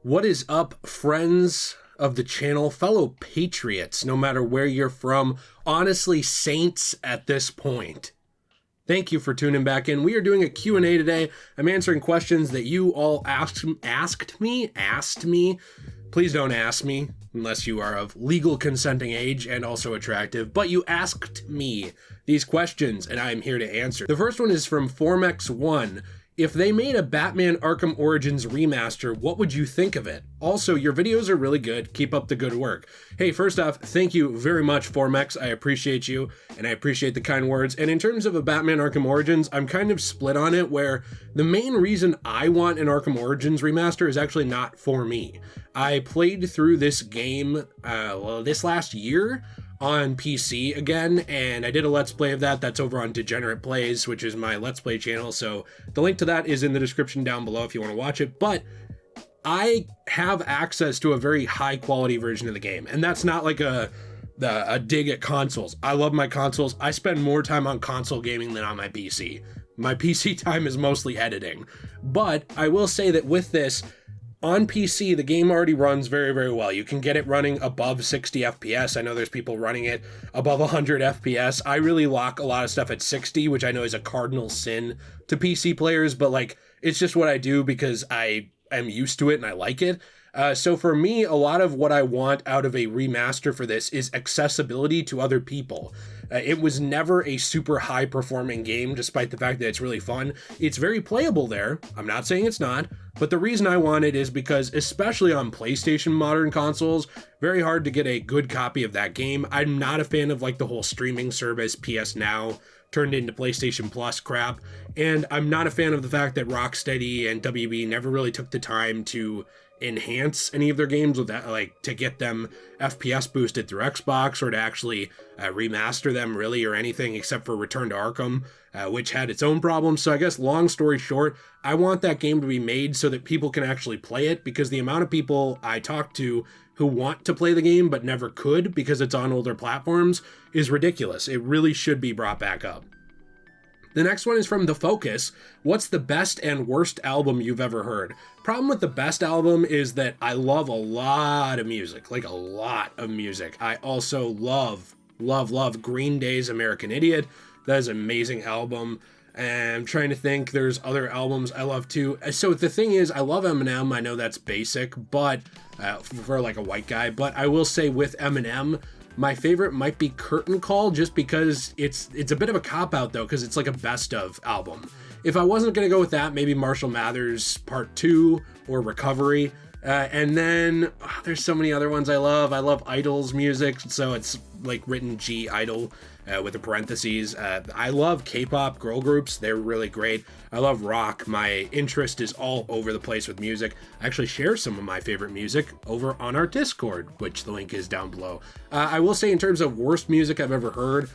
What is up, friends of the channel, fellow patriots, no matter where you're from, honestly, saints at this point? Thank you for tuning back in. We are doing a Q&A today. I'm answering questions that you all asked me. Please don't ask me unless you are of legal consenting age and also attractive, but you asked me these questions and I'm here to answer. The first one is from Formex1. If they made a Batman Arkham Origins remaster, what would you think of it? Also, your videos are really good. Keep up the good work. Hey, first off, thank you very much, Formex. I appreciate you, and I appreciate the kind words. And in terms of a Batman Arkham Origins, I'm kind of split on it, where the main reason I want an Arkham Origins remaster is actually not for me. I played through this game this last year on PC again, and I did a Let's Play of that. That's over on Degenerate Plays, which is my Let's Play channel, so the link to that is in the description down below if you want to watch it. But I have access to a very high quality version of the game, and that's not like a dig at consoles. I love my consoles. I spend more time on console gaming than on my PC. My PC time is mostly editing. But I will say that with this, on PC, the game already runs very, very well. You can get it running above 60 FPS. I know there's people running it above 100 FPS. I really lock a lot of stuff at 60, which I know is a cardinal sin to PC players, but like, it's just what I do because I am used to it and I like it. So for me, a lot of what I want out of a remaster for this is accessibility to other people. It was never a super high performing game, despite the fact that it's really fun. It's very playable there. I'm not saying it's not, but the reason I want it is because, especially on PlayStation modern consoles, very hard to get a good copy of that game. I'm not a fan of like the whole streaming service PS Now turned into PlayStation Plus crap, and I'm not a fan of the fact that Rocksteady and WB never really took the time to enhance any of their games with that, like to get them FPS boosted through Xbox or to actually remaster them really or anything except for Return to Arkham, which had its own problems. So I guess long story short, I want that game to be made so that people can actually play it, because the amount of people I talk to who want to play the game but never could because it's on older platforms is ridiculous. It really should be brought back up. The next one is from The Focus. What's the best and worst album you've ever heard? Problem with the best album is that I love a lot of music, like a lot of music. I also love Green Day's American Idiot. That is an amazing album. And I'm trying to think, there's other albums I love too. So the thing is, I love Eminem. I know that's basic, but for like a white guy, but I will say with Eminem, my favorite might be Curtain Call, just because it's a bit of a cop-out though, because it's like a best of album. If I wasn't going to go with that, maybe Marshall Mathers Part 2 or Recovery. And then there's so many other ones I love. I love Idol's music, so it's like written G Idol with the parentheses. I love K-pop girl groups. They're really great. I love rock. My interest is all over the place with music. I actually share some of my favorite music over on our Discord, which the link is down below. I will say, in terms of worst music I've ever heard,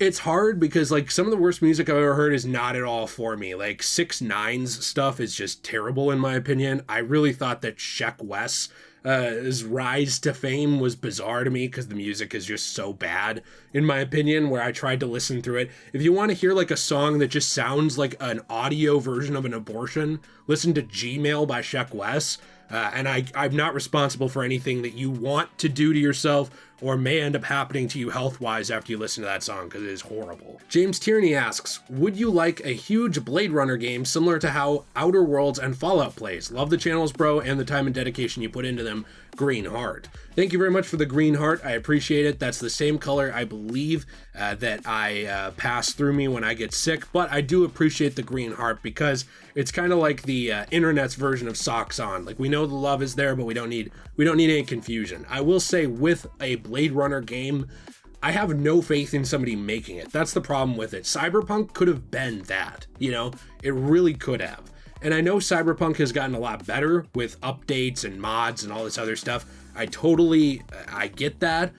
it's hard because like some of the worst music I've ever heard is not at all for me. Like 6ix9ine's stuff is just terrible in my opinion. I really thought that Sheck Wes' his rise to fame was bizarre to me because the music is just so bad in my opinion, where I tried to listen through it. If you want to hear like a song that just sounds like an audio version of an abortion, listen to Gmail by Sheck Wes. And I'm not responsible for anything that you want to do to yourself or may end up happening to you health-wise after you listen to that song, because it is horrible. James Tierney asks, would you like a huge Blade Runner game similar to how Outer Worlds and Fallout plays? Love the channels, bro, and the time and dedication you put into them. Green heart. Thank you very much for the green heart. I appreciate it. That's the same color, I believe, that I pass through me when I get sick, but I do appreciate the green heart because it's kind of like the internet's version of socks on. Like, we know the love is there, but we don't need any confusion. I will say, with a Blade Runner game, I have no faith in somebody making it. That's the problem with it. Cyberpunk could have been that, you know? It really could have. And I know Cyberpunk has gotten a lot better with updates and mods and all this other stuff. I get that,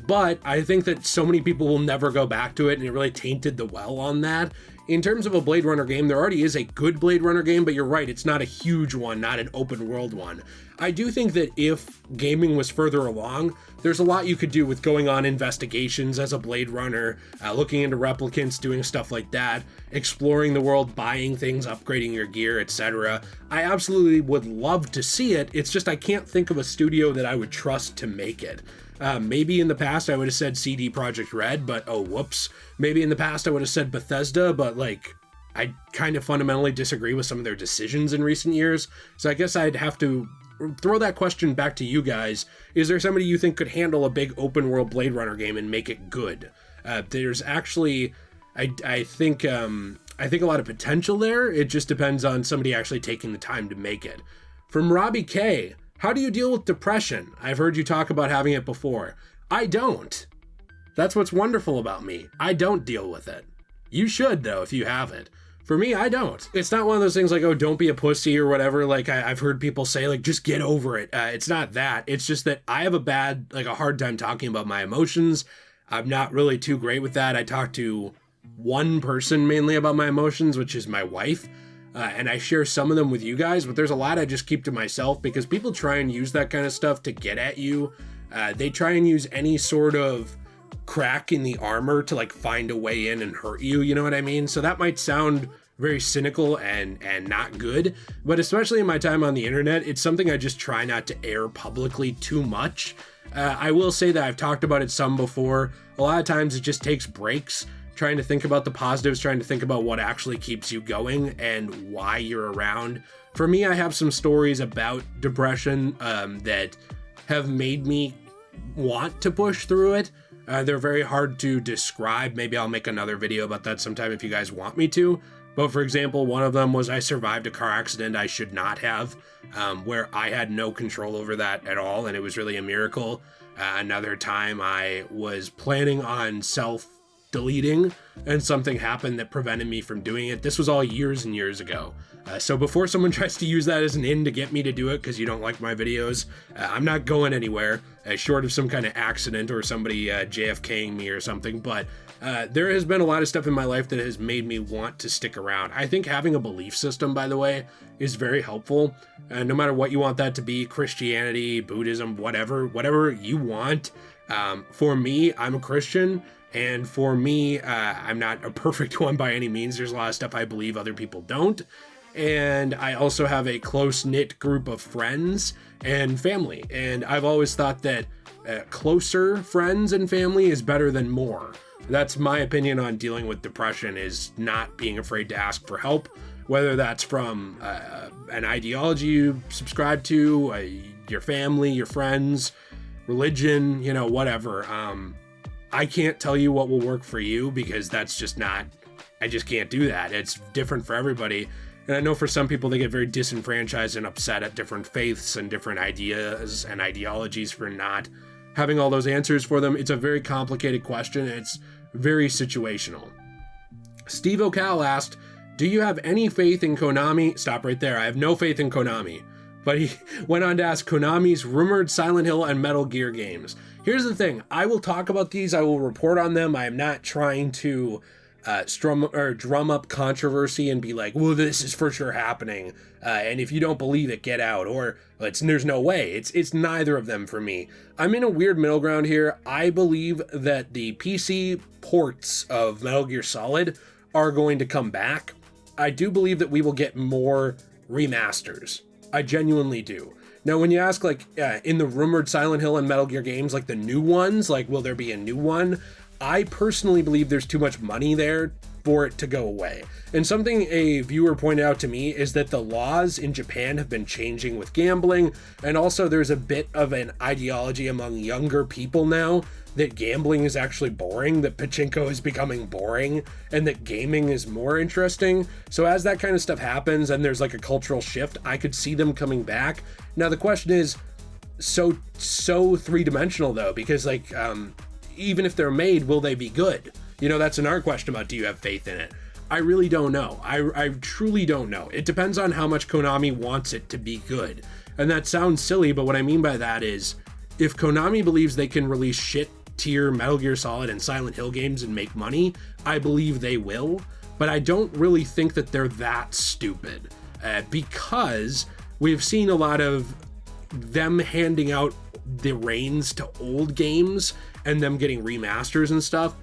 but I think that so many people will never go back to it, and it really tainted the well on that. in terms of a Blade Runner game, there already is a good Blade Runner game, but you're right, it's not a huge one, not an open world one. I do think that if gaming was further along, there's a lot you could do with going on investigations as a Blade Runner, looking into replicants, doing stuff like that, exploring the world, buying things, upgrading your gear, etc. I absolutely would love to see it. It's just I can't think of a studio that I would trust to make it. Maybe in the past I would have said CD Projekt Red, but oh whoops. Maybe in the past I would have said Bethesda, but like I kind of fundamentally disagree with some of their decisions in recent years. So I guess I'd have to throw that question back to you guys. Is there somebody you think could handle a big open world Blade Runner game and make it good? There's actually, I think a lot of potential there. It just depends on somebody actually taking the time to make it. From Robbie K, how do you deal with depression? I've heard you talk about having it before. I don't. That's what's wonderful about me. I don't deal with it. You should though, if you have it. For me, I don't. It's not one of those things like, oh, don't be a pussy or whatever. Like I've heard people say, like, just get over it. It's not that. It's just that I have a hard time talking about my emotions. I'm not really too great with that. I talk to one person mainly about my emotions, which is my wife. And I share some of them with you guys, but there's a lot I just keep to myself because people try and use that kind of stuff to get at you. They try and use any sort of crack in the armor to like find a way in and hurt you, you know what I mean? So that might sound very cynical and not good, but especially in my time on the internet, it's something I just try not to air publicly too much. I will say that I've talked about it some before. A lot of times it just takes breaks, trying to think about the positives, trying to think about what actually keeps you going and why you're around. For me, I have some stories about depression that have made me want to push through it. They're very hard to describe. Maybe I'll make another video about that sometime if you guys want me to. But for example, one of them was I survived a car accident I should not have, where I had no control over that at all, and it was really a miracle. Another time I was planning on self-deleting, and something happened that prevented me from doing it. This was all years and years ago. So before someone tries to use that as an in to get me to do it because you don't like my videos, I'm not going anywhere, short of some kind of accident or somebody JFKing me or something. But there has been a lot of stuff in my life that has made me want to stick around. I think having a belief system, by the way, is very helpful. No matter what you want that to be, Christianity, Buddhism, whatever you want. For me, I'm a Christian. And for me, I'm not a perfect one by any means. There's a lot of stuff I believe other people don't. And I also have a close-knit group of friends and family. And I've always thought that closer friends and family is better than more. That's my opinion on dealing with depression, is not being afraid to ask for help, whether that's from an ideology you subscribe to, your family, your friends, religion, whatever. I can't tell you what will work for you because that's just not, I just can't do that. It's different for everybody. And I know for some people they get very disenfranchised and upset at different faiths and different ideas and ideologies for not having all those answers for them. It's a very complicated question. It's very situational. Steve O'Cal asked, do you have any faith in Konami? Stop right there. I have no faith in Konami. But he went on to ask Konami's rumored Silent Hill and Metal Gear games. Here's the thing. I will talk about these. I will report on them. I am not trying to drum up controversy and be like, well, this is for sure happening. And if you don't believe it, get out. Or there's no way. It's neither of them for me. I'm in a weird middle ground here. I believe that the PC ports of Metal Gear Solid are going to come back. I do believe that we will get more remasters. I genuinely do. Now, when you ask, in the rumored Silent Hill and Metal Gear games, the new ones, will there be a new one? I personally believe there's too much money there for it to go away. And something a viewer pointed out to me is that the laws in Japan have been changing with gambling, and also there's a bit of an ideology among younger people now that gambling is actually boring, that pachinko is becoming boring, and that gaming is more interesting. So as that kind of stuff happens and there's a cultural shift, I could see them coming back. Now the question is, so three-dimensional though, because even if they're made, will they be good? That's another question about, do you have faith in it? I really don't know. I truly don't know. It depends on how much Konami wants it to be good. And that sounds silly, but what I mean by that is, if Konami believes they can release shit tier Metal Gear Solid and Silent Hill games and make money, I believe they will. but I don't really think that they're that stupid, because we've seen a lot of them handing out the reins to old games and them getting remasters and stuff.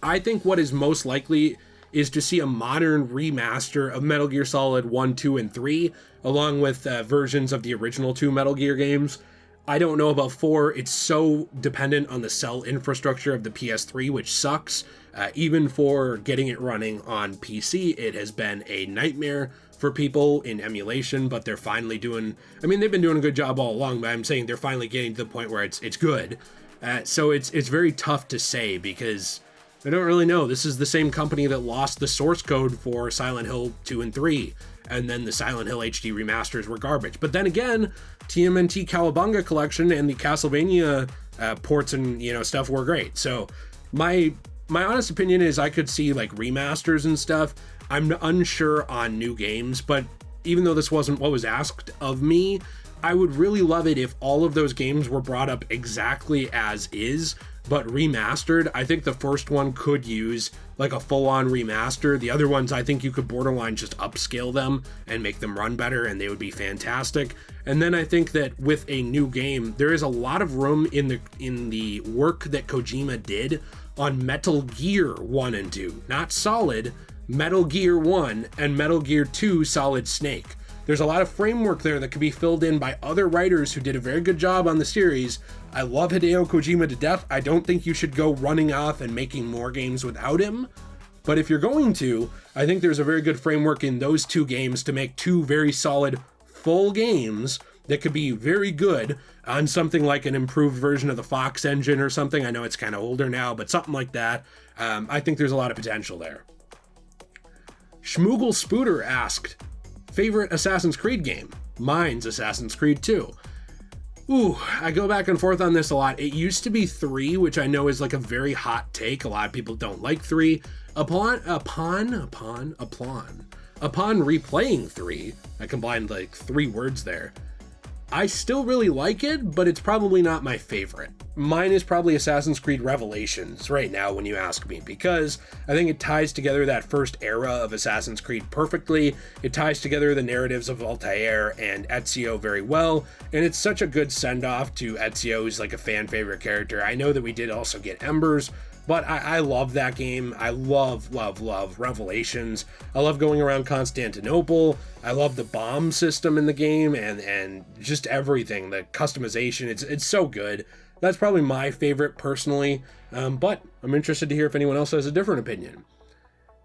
I think what is most likely is to see a modern remaster of Metal Gear Solid 1, 2, and 3, along with versions of the original 2 Metal Gear games. I don't know about 4. It's so dependent on the cell infrastructure of the PS3, which sucks. Even for getting it running on PC, it has been a nightmare for people in emulation, but they're finally doing, I mean, they've been doing a good job all along, but I'm saying they're finally getting to the point where it's good. So it's very tough to say, because I don't really know. This is the same company that lost the source code for Silent Hill 2 and 3, and then the Silent Hill HD remasters were garbage. But then again, TMNT Cowabunga Collection and the Castlevania ports and stuff were great. So my honest opinion is I could see like remasters and stuff. I'm unsure on new games, but even though this wasn't what was asked of me, I would really love it if all of those games were brought up exactly as is, but remastered. I think the first one could use like a full-on remaster. The other ones, I think you could borderline just upscale them and make them run better, and they would be fantastic. And then I think that with a new game, there is a lot of room in the work that Kojima did on Metal Gear 1 and 2. Not Solid, Metal Gear 1 and Metal Gear 2 Solid Snake. There's a lot of framework there that could be filled in by other writers who did a very good job on the series. I love Hideo Kojima to death. I don't think you should go running off and making more games without him. But if you're going to, I think there's a very good framework in those 2 games to make 2 very solid full games that could be very good on something like an improved version of the Fox engine or something. I know it's kind of older now, but something like that. I think there's a lot of potential there. Schmoogle Spooter asked, favorite Assassin's Creed game? Mine's Assassin's Creed 2. Ooh, I go back and forth on this a lot. It used to be 3, which I know is like a very hot take. A lot of people don't like 3. Upon replaying 3, I combined like 3 words there. I still really like it, but it's probably not my favorite. Mine is probably Assassin's Creed Revelations right now when you ask me, because I think it ties together that first era of Assassin's Creed perfectly. It ties together the narratives of Altair and Ezio very well, and it's such a good send-off to Ezio, who's like a fan favorite character. I know that we did also get Embers, but I love that game. I love Revelations. I love going around Constantinople. I love the bomb system in the game and just everything. The customization, it's so good. That's probably my favorite personally, but I'm interested to hear if anyone else has a different opinion.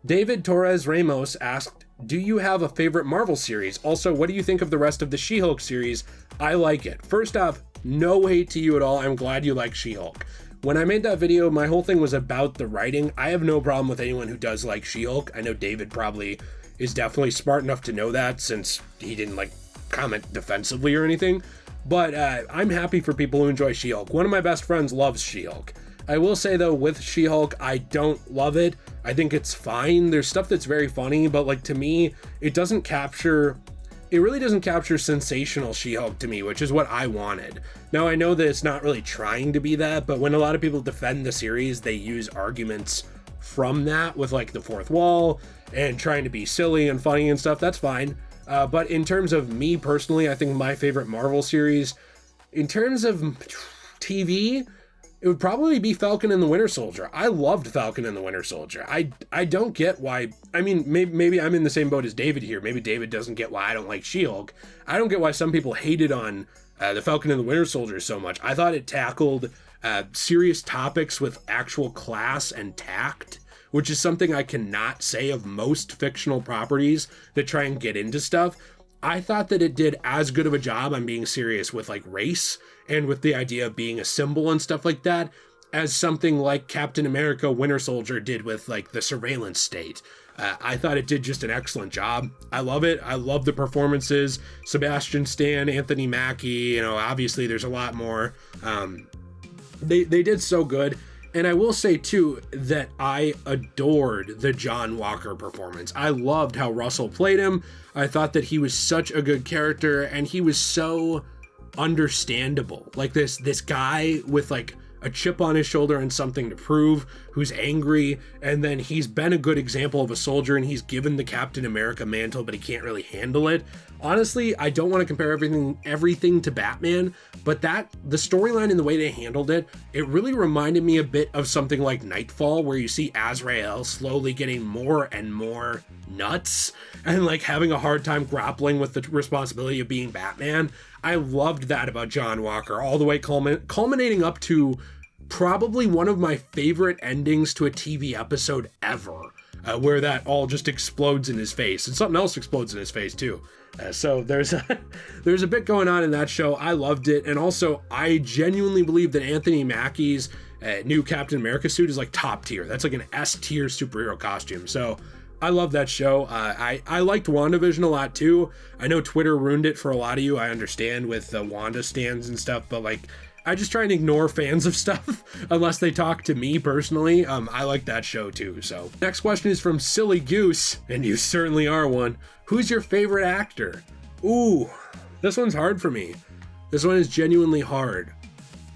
David Torres Ramos asked, do you have a favorite Marvel series? Also, what do you think of the rest of the She-Hulk series? I like it. First off, no hate to you at all. I'm glad you like She-Hulk. When I made that video, my whole thing was about the writing. I have no problem with anyone who does like She-Hulk. I know David probably is definitely smart enough to know that, since he didn't like comment defensively or anything. But I'm happy for people who enjoy She-Hulk. One of my best friends loves She-Hulk. I will say though, with She-Hulk, I don't love it. I think it's fine. There's stuff that's very funny, but like to me, it really doesn't capture sensational She-Hulk to me, which is what I wanted. Now, I know that it's not really trying to be that, but when a lot of people defend the series, they use arguments from that with like the fourth wall and trying to be silly and funny and stuff. That's fine. But in terms of me personally, I think my favorite Marvel series, in terms of TV, it would probably be Falcon and the Winter Soldier. I loved Falcon and the Winter Soldier. I don't get why, I mean, maybe I'm in the same boat as David here. Maybe David doesn't get why I don't like She-Hulk. I don't get why some people hated on the Falcon and the Winter Soldier so much. I thought it tackled serious topics with actual class and tact, which is something I cannot say of most fictional properties that try and get into stuff. I thought that it did as good of a job on being serious with like race and with the idea of being a symbol and stuff like that as something like Captain America Winter Soldier did with like the surveillance state. I thought it did just an excellent job. I love it. I love the performances. Sebastian Stan, Anthony Mackie, obviously there's a lot more. They did so good. And I will say too that I adored the John Walker performance. I loved how Russell played him. I thought that he was such a good character and he was so understandable. Like this guy with like a chip on his shoulder and something to prove, who's angry, and then he's been a good example of a soldier and he's given the Captain America mantle, but he can't really handle it. Honestly, I don't want to compare everything to Batman, but the storyline and the way they handled it, it really reminded me a bit of something like Nightfall, where you see Azrael slowly getting more and more nuts and like having a hard time grappling with the responsibility of being Batman. I loved that about John Walker, all the way culminating up to probably one of my favorite endings to a TV episode ever, where that all just explodes in his face, and something else explodes in his face too. So there's a bit going on in that show. I loved it, and also I genuinely believe that Anthony Mackie's new Captain America suit is like top tier. That's like an S tier superhero costume. So I love that show. I liked WandaVision a lot too. I know Twitter ruined it for a lot of you. I understand with the Wanda stands and stuff, but like, I just try and ignore fans of stuff unless they talk to me personally. I like that show too. So next question is from Silly Goose, and you certainly are one. Who's your favorite actor? Ooh, this one's hard for me. This one is genuinely hard.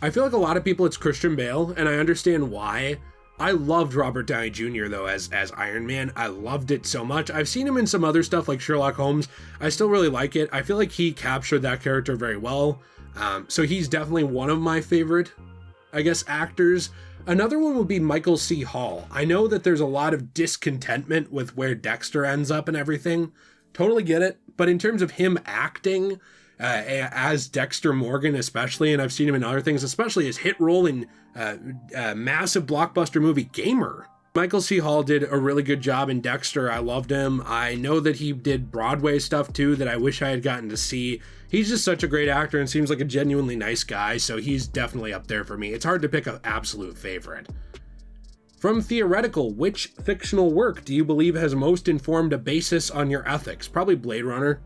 I feel like a lot of people it's Christian Bale, and I understand why. I loved Robert Downey Jr. though as Iron Man. I loved it so much. I've seen him in some other stuff like Sherlock Holmes. I still really like it. I feel like he captured that character very well. So he's definitely one of my favorite, I guess, actors. Another one would be Michael C. Hall. I know that there's a lot of discontentment with where Dexter ends up and everything. Totally get it. But in terms of him acting as Dexter Morgan especially, and I've seen him in other things, especially his hit role in massive blockbuster movie Gamer. Michael C. Hall did a really good job in Dexter. I loved him. I know that he did Broadway stuff too that I wish I had gotten to see. He's just such a great actor and seems like a genuinely nice guy, so he's definitely up there for me. It's hard to pick an absolute favorite. From Theoretical, which fictional work do you believe has most informed a basis on your ethics? Probably Blade Runner,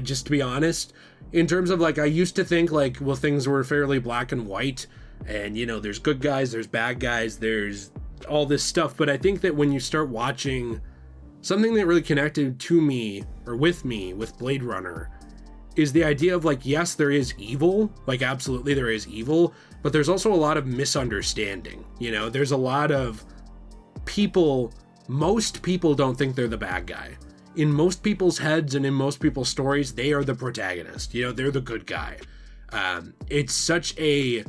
just to be honest. In terms of like, I used to think like, well, things were fairly black and white, and you know, there's good guys, there's bad guys, there's all this stuff, but I think that when you start watching, something that really connected to me or with me with Blade Runner is the idea of like, yes, there is evil, like absolutely there is evil, but there's also a lot of misunderstanding. You know, there's a lot of people, most people don't think they're the bad guy. In most people's heads and in most people's stories, they are the protagonist. You know, they're the good guy. It's such a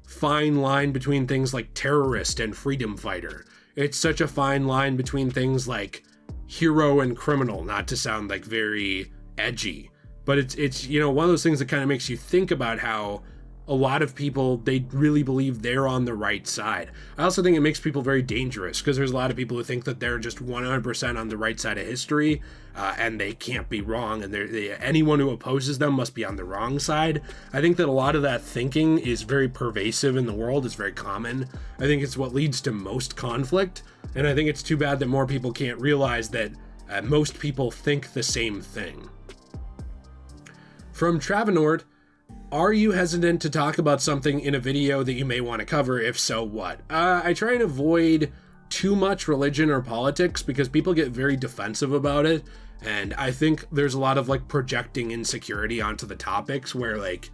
fine line between things like terrorist and freedom fighter. It's such a fine line between things like hero and criminal, not to sound like very edgy, but it's you know, one of those things that kind of makes you think about how a lot of people, they really believe they're on the right side. I also think it makes people very dangerous because there's a lot of people who think that they're just 100% on the right side of history, and they can't be wrong, and anyone who opposes them must be on the wrong side. I think that a lot of that thinking is very pervasive in the world. It's very common. I think it's what leads to most conflict, and I think it's too bad that more people can't realize that most people think the same thing. From Travanord, are you hesitant to talk about something in a video that you may want to cover? If so, what? I try and avoid too much religion or politics because people get very defensive about it. And I think there's a lot of like projecting insecurity onto the topics where like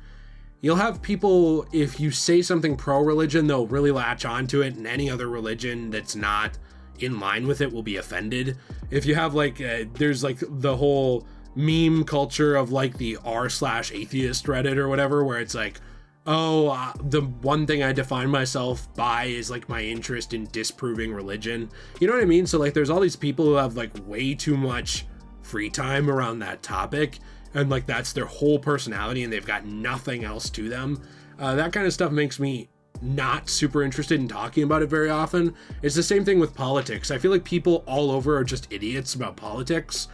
you'll have people, if you say something pro-religion, they'll really latch onto it, and any other religion that's not in line with it will be offended. If you have like, there's like the whole meme culture of like the r/atheist Reddit or whatever, where it's like, oh, the one thing I define myself by is like my interest in disproving religion. You know what I mean? So like there's all these people who have like way too much free time around that topic, and like that's their whole personality and they've got nothing else to them. That kind of stuff makes me not super interested in talking about it very often. It's the same thing with politics. I feel like people all over are just idiots about politics.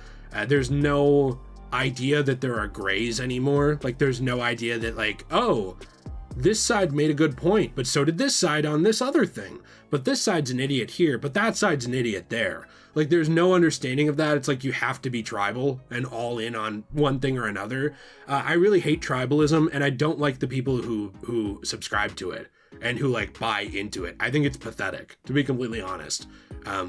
There's no idea that there are grays anymore. Like there's no idea that like, oh, this side made a good point, but so did this side on this other thing. But this side's an idiot here, but that side's an idiot there. Like there's no understanding of that. It's like you have to be tribal and all in on one thing or another. I really hate tribalism, and I don't like the people who subscribe to it and who like buy into it. I think it's pathetic, to be completely honest.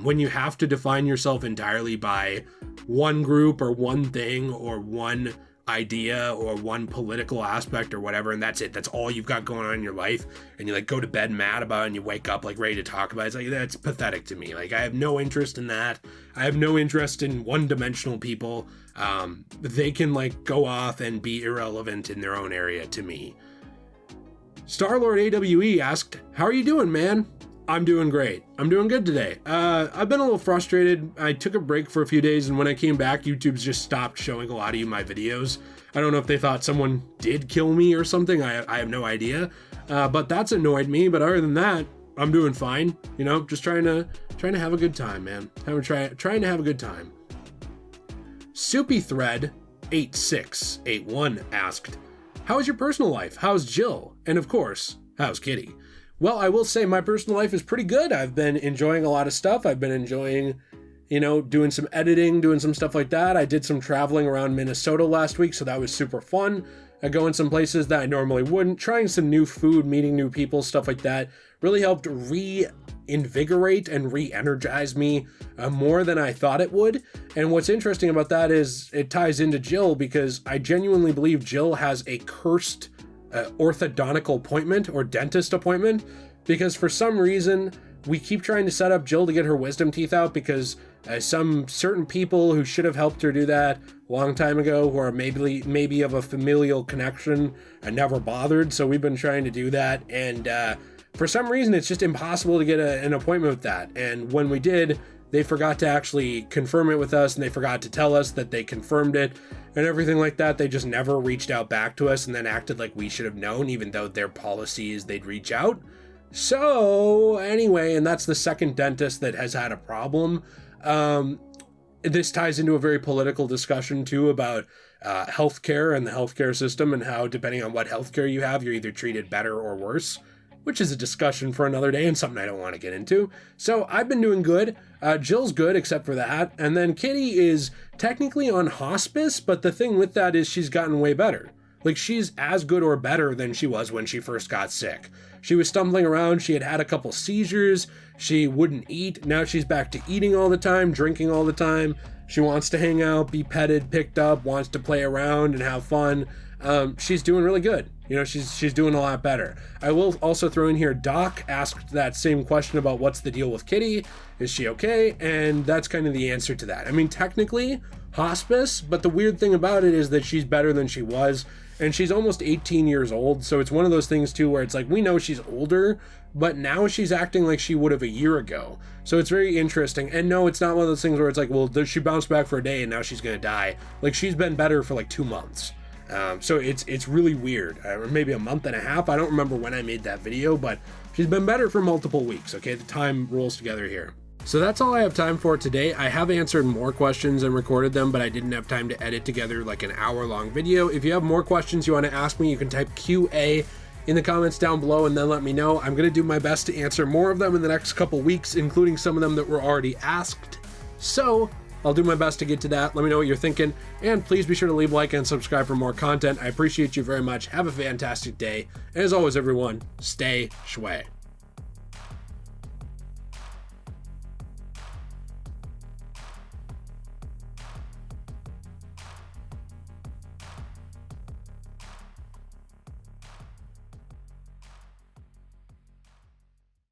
When you have to define yourself entirely by one group or one thing or one idea or one political aspect or whatever, and that's it. That's all you've got going on in your life, and you like go to bed mad about it and you wake up like ready to talk about it. It's like, that's pathetic to me. Like, I have no interest in that. I have no interest in one-dimensional people. They can like go off and be irrelevant in their own area to me. Starlord AWE asked, how are you doing, man? I'm doing great. I'm doing good today. I've been a little frustrated. I took a break for a few days, and when I came back, YouTube's just stopped showing a lot of you my videos. I don't know if they thought someone did kill me or something. I have no idea. But that's annoyed me. But other than that, I'm doing fine. You know, just trying to have a good time, man. Trying to have a good time. Soupy Thread 8681 asked, how is your personal life? How's Jill? And of course, how's Kitty? Well, I will say my personal life is pretty good. I've been enjoying a lot of stuff. I've been enjoying, you know, doing some editing, doing some stuff like that. I did some traveling around Minnesota last week, so that was super fun. I go in some places that I normally wouldn't, trying some new food, meeting new people, stuff like that. Really helped reinvigorate and re-energize me more than I thought it would. And what's interesting about that is it ties into Jill, because I genuinely believe Jill has a cursed orthodontical appointment or dentist appointment, because for some reason we keep trying to set up Jill to get her wisdom teeth out, because some certain people who should have helped her do that a long time ago, who are maybe of a familial connection, and never bothered. So we've been trying to do that, and for some reason it's just impossible to get an appointment with that. And when we did, they forgot to actually confirm it with us, and they forgot to tell us that they confirmed it and everything like that. They just never reached out back to us and then acted like we should have known, even though their policy is they'd reach out. So anyway, and that's the second dentist that has had a problem. This ties into a very political discussion too about healthcare and the healthcare system, and how depending on what healthcare you have, you're either treated better or worse, which is a discussion for another day and something I don't want to get into. So I've been doing good. Jill's good except for that. And then Kitty is technically on hospice, but the thing with that is she's gotten way better. Like, she's as good or better than she was when she first got sick. She was stumbling around. She had a couple seizures. She wouldn't eat. Now she's back to eating all the time, drinking all the time. She wants to hang out, be petted, picked up, wants to play around and have fun. She's doing really good. You know, she's doing a lot better. I will also throw in here, Doc asked that same question about what's the deal with Kitty. Is she okay? And that's kind of the answer to that. I mean, technically hospice, but the weird thing about it is that she's better than she was, and she's almost 18 years old. So it's one of those things too, where it's like, we know she's older, but now she's acting like she would have a year ago. So it's very interesting. And no, it's not one of those things where it's like, well, she bounced back for a day and now she's going to die. Like, she's been better for like 2 months. So it's really weird, or maybe a month and a half. I don't remember when I made that video, but she's been better for multiple weeks. Okay, the time rolls together here. So that's all I have time for today. I have answered more questions and recorded them, but I didn't have time to edit together like an hour-long video. If you have more questions you want to ask me, you can type QA in the comments down below and then let me know. I'm going to do my best to answer more of them in the next couple weeks, including some of them that were already asked. So I'll do my best to get to that. Let me know what you're thinking, and please be sure to leave a like and subscribe for more content. I appreciate you very much. Have a fantastic day. And as always, everyone, stay shway.